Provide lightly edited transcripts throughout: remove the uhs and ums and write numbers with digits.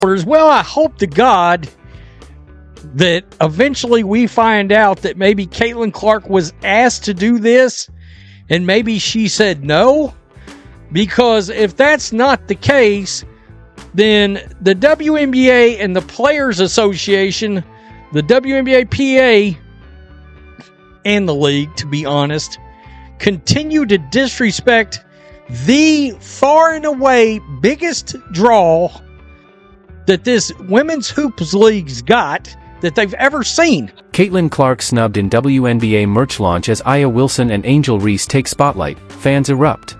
Well, I hope to God that eventually we find out that maybe Caitlin Clark was asked to do this and maybe she said no. Because if that's not the case, then the WNBA and the Players Association, the WNBA PA, and the league, to be honest, continue to disrespect the far and away biggest draw that this women's hoops league's got that they've ever seen. Caitlin Clark snubbed in WNBA merch launch as Aya Wilson and Angel Reese take spotlight. Fans erupt.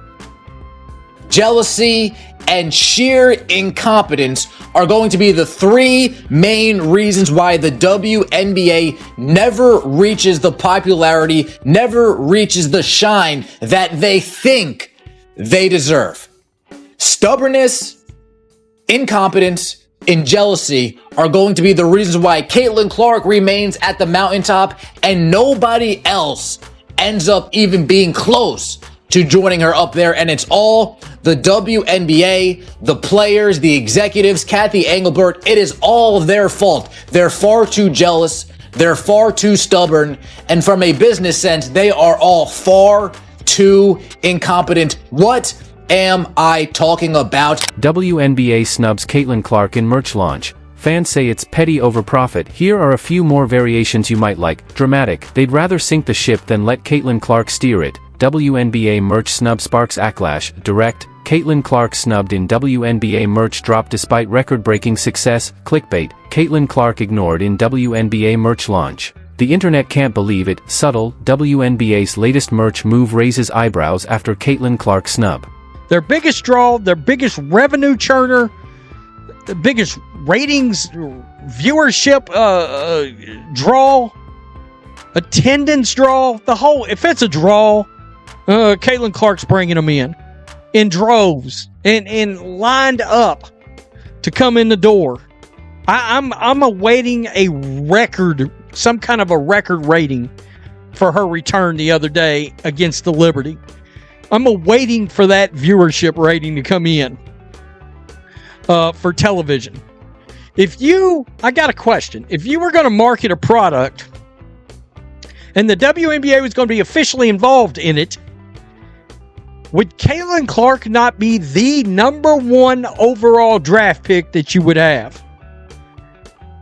Jealousy and sheer incompetence are going to be the three main reasons why the WNBA never reaches the popularity, never reaches the shine that they think they deserve. Stubbornness, incompetence, and jealousy are going to be the reasons why Caitlin Clark remains at the mountaintop and nobody else ends up even being close to joining her up there. And it's all the WNBA, the players, the executives, Kathy Engelbert. It is all their fault. They're far too jealous. They're far too stubborn. And from a business sense, they are all far too incompetent. What am I talking about? WNBA snubs Caitlin Clark in merch launch. Fans say it's petty over profit. Here are a few more variations you might like. Dramatic. They'd rather sink the ship than let Caitlin Clark steer it. WNBA merch snub sparks backlash. Direct. Caitlin Clark snubbed in WNBA merch drop despite record-breaking success. Clickbait. Caitlin Clark ignored in WNBA merch launch. The internet can't believe it. Subtle. WNBA's latest merch move raises eyebrows after Caitlin Clark snub. Their biggest draw, their biggest revenue churner, the biggest ratings, viewership draw, attendance draw, the whole, if it's a draw, Caitlin Clark's bringing them in droves and lined up to come in the door. I'm awaiting a record, some kind of a record rating for her return the other day against the Liberty. I'm awaiting for that viewership rating to come in for television. I got a question. If you were going to market a product and the WNBA was going to be officially involved in it, would Caitlin Clark not be the number one overall draft pick that you would have?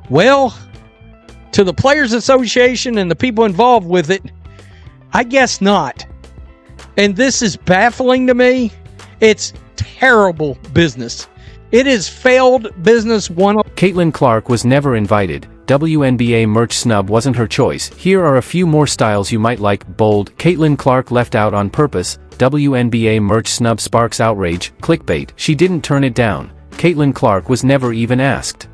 Well, to the Players Association and the people involved with it, I guess not. And this is baffling to me. It's terrible business. It is failed business. Caitlin Clark was never invited. WNBA merch snub wasn't her choice. Here are a few more styles you might like. Bold. Caitlin Clark left out on purpose. WNBA merch snub sparks outrage. Clickbait. She didn't turn it down. Caitlin Clark was never even asked.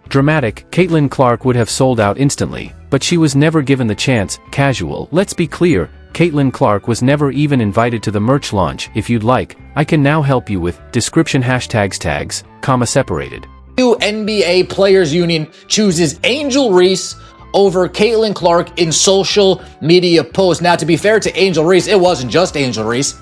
Dramatic. Caitlin Clark would have sold out instantly, but she was never given the chance. Casual. Let's be clear. Caitlin Clark was never even invited to the merch launch. If you'd like, I can now help you with description tags, comma separated. WNBA Players Union chooses Angel Reese over Caitlin Clark in social media posts. Now, to be fair to Angel Reese, it wasn't just Angel Reese.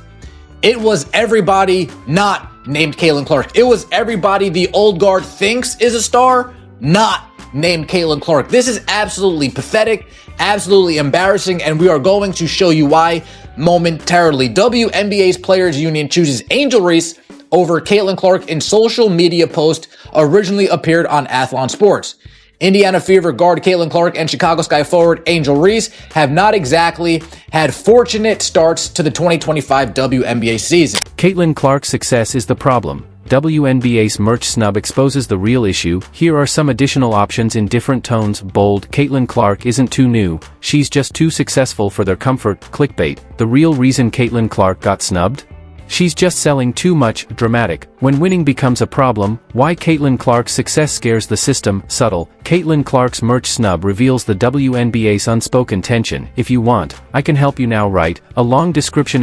It was everybody not named Caitlin Clark. It was everybody the old guard thinks is a star, not named Caitlin Clark. This is absolutely pathetic, absolutely embarrassing, and we are going to show you why momentarily. WNBA's Players Union chooses Angel Reese over Caitlin Clark in social media post originally appeared on Athlon Sports. Indiana Fever guard Caitlin Clark and Chicago Sky forward Angel Reese have not exactly had fortunate starts to the 2025 WNBA season. Caitlin Clark's success is the problem. WNBA's merch snub exposes the real issue. Here are some additional options in different tones. Bold. Caitlin Clark isn't too new. She's just too successful for their comfort. Clickbait. The real reason Caitlin Clark got snubbed? She's just selling too much. Dramatic. When winning becomes a problem, why Caitlin Clark's success scares the system. Subtle. Caitlin Clark's merch snub reveals the WNBA's unspoken tension. If you want, I can help you now. Write a long description,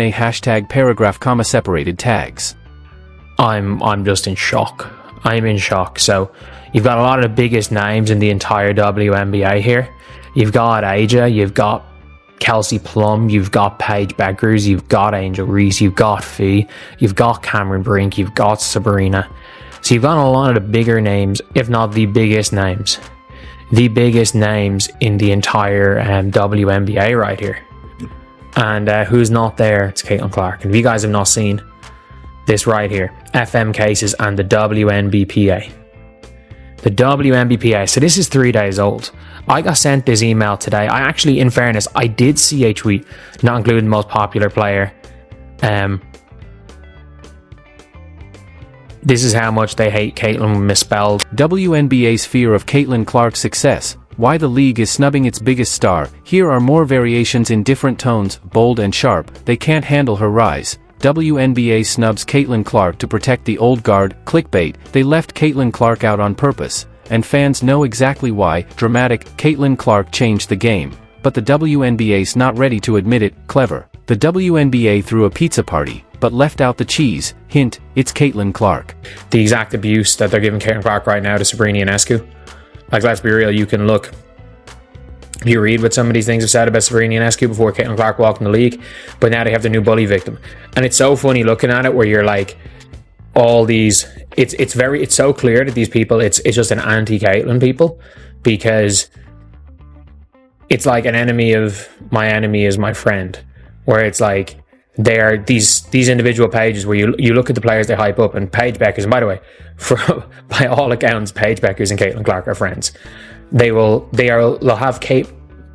paragraph, comma separated tags. I'm just in shock. I'm in shock. So you've got a lot of the biggest names in the entire WNBA here. You've got Aja, you've got Kelsey Plum, you've got Paige Beckers, you've got Angel Reese, you've got Fee, you've got Cameron Brink, you've got Sabrina. So you've got a lot of the bigger names, if not the biggest names in the entire WNBA right here. And who's not there? It's Caitlin Clark. And if you guys have not seen this right here, FM cases and the WNBPA. The WNBPA. So this is 3 days old. I got sent this email today. I actually, in fairness, I did see a tweet, not including the most popular player. This is how much they hate Caitlin misspelled. WNBA's fear of Caitlin Clark's success. Why the league is snubbing its biggest star. Here are more variations in different tones, bold and sharp. They can't handle her rise. WNBA snubs Caitlin Clark to protect the old guard. Clickbait. They left Caitlin Clark out on purpose. And fans know exactly why. Dramatic. Caitlin Clark changed the game. But the WNBA's not ready to admit it. Clever. The WNBA threw a pizza party, but left out the cheese. Hint, it's Caitlin Clark. The exact abuse that they're giving Caitlin Clark right now to Sabrina Ionescu. Like, let's be real, you can look. You read what some of these things have said about Sabrina Ionescu before Caitlin Clark walked in the league, but now they have the new bully victim. And it's so funny looking at it where you're like, all these, it's so clear that these people, it's just an anti-Caitlin people, because it's like an enemy of my enemy is my friend, where it's like, they are these individual pages where you look at the players they hype up, and Paige Beckers, and by the way, by all accounts, Paige Beckers and Caitlin Clark are friends. They'll have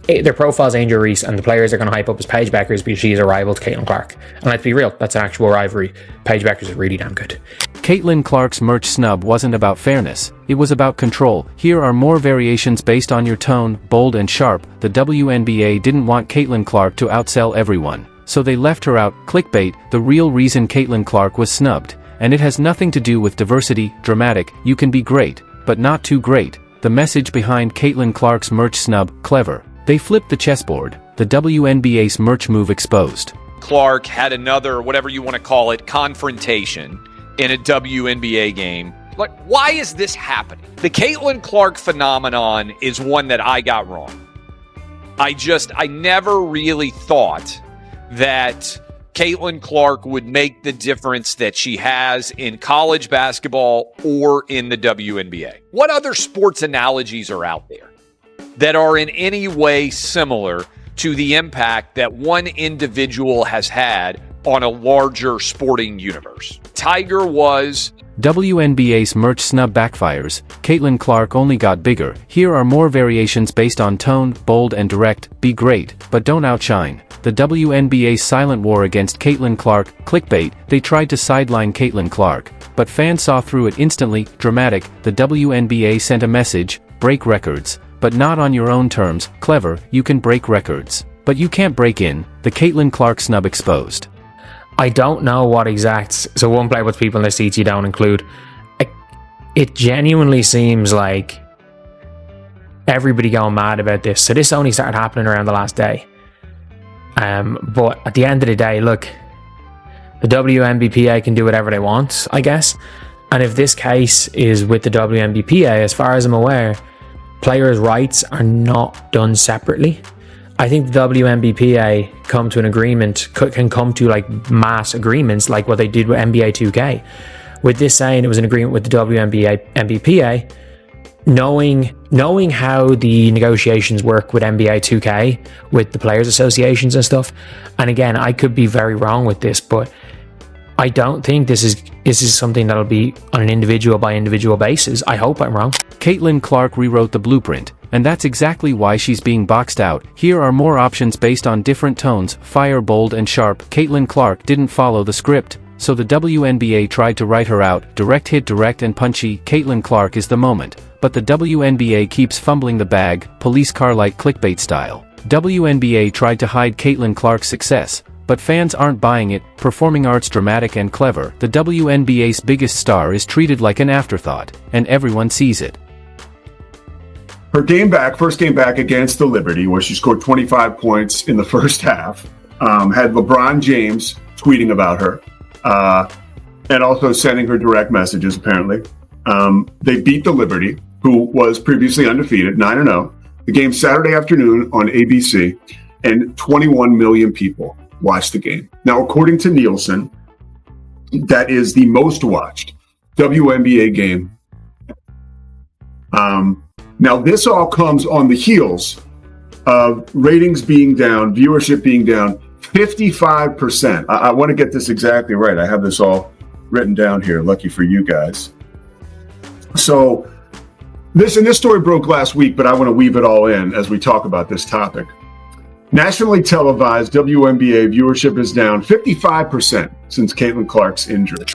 their profile's Angel Reese, and the players they're going to hype up as Paige Beckers because she is a rival to Caitlin Clark. And let's be real, that's an actual rivalry. Paige Beckers is really damn good. Caitlin Clark's merch snub wasn't about fairness, it was about control. Here are more variations based on your tone, bold and sharp. The WNBA didn't want Caitlin Clark to outsell everyone, so they left her out. Clickbait. The real reason Caitlin Clark was snubbed, and it has nothing to do with diversity. Dramatic. You can be great, but not too great. The message behind Caitlin Clark's merch snub. Clever. They flipped the chessboard. The WNBA's merch move exposed. Clark had another, whatever you want to call it, confrontation in a WNBA game. Like, why is this happening? The Caitlin Clark phenomenon is one that I got wrong. I never really thought that Caitlin Clark would make the difference that she has in college basketball or in the WNBA. What other sports analogies are out there that are in any way similar to the impact that one individual has had on a larger sporting universe? Tiger was... WNBA's merch snub backfires. Caitlin Clark only got bigger. Here are more variations based on tone, bold and direct. Be great, but don't outshine. The WNBA's silent war against Caitlin Clark. Clickbait. They tried to sideline Caitlin Clark, but fans saw through it instantly. Dramatic. The WNBA sent a message: break records, but not on your own terms. Clever. You can break records, but you can't break in. The Caitlin Clark snub exposed. I don't know what exact... So one play with people in the seats you don't include. It genuinely seems like everybody going mad about this. So this only started happening around the last day. But at the end of the day, look, the WNBPA can do whatever they want, I guess. And if this case is with the WNBPA, as far as I'm aware, players' rights are not done separately. I think the WNBPA can come to like mass agreements like what they did with NBA 2K. With this saying it was an agreement with the WNBPA, knowing how the negotiations work with NBA 2K, with the players associations and stuff, and again, I could be very wrong with this, but I don't think this is something that'll be on an individual by individual basis. I hope I'm wrong. Caitlin Clark rewrote the blueprint, and that's exactly why she's being boxed out. Here are more options based on different tones: fire, bold and sharp. Caitlin Clark didn't follow the script, so the WNBA tried to write her out. Direct hit, direct and punchy. Caitlin Clark is the moment, but the WNBA keeps fumbling the bag. Police car-like clickbait style. WNBA tried to hide Caitlin Clark's success, but fans aren't buying it. Performing arts. Dramatic and clever. The WNBA's biggest star is treated like an afterthought, and everyone sees it. Her first game back against the Liberty, where she scored 25 points in the first half, had LeBron James tweeting about her, and also sending her direct messages, apparently. They beat the Liberty, who was previously undefeated, 9-0. The game Saturday afternoon on ABC, and 21 million people watched the game. Now, according to Nielsen, that is the most watched WNBA game. Now, this all comes on the heels of ratings being down, viewership being down 55%. I want to get this exactly right. I have this all written down here. Lucky for you guys. So this story broke last week, but I want to weave it all in as we talk about this topic. Nationally televised WNBA viewership is down 55% since Caitlin Clark's injury.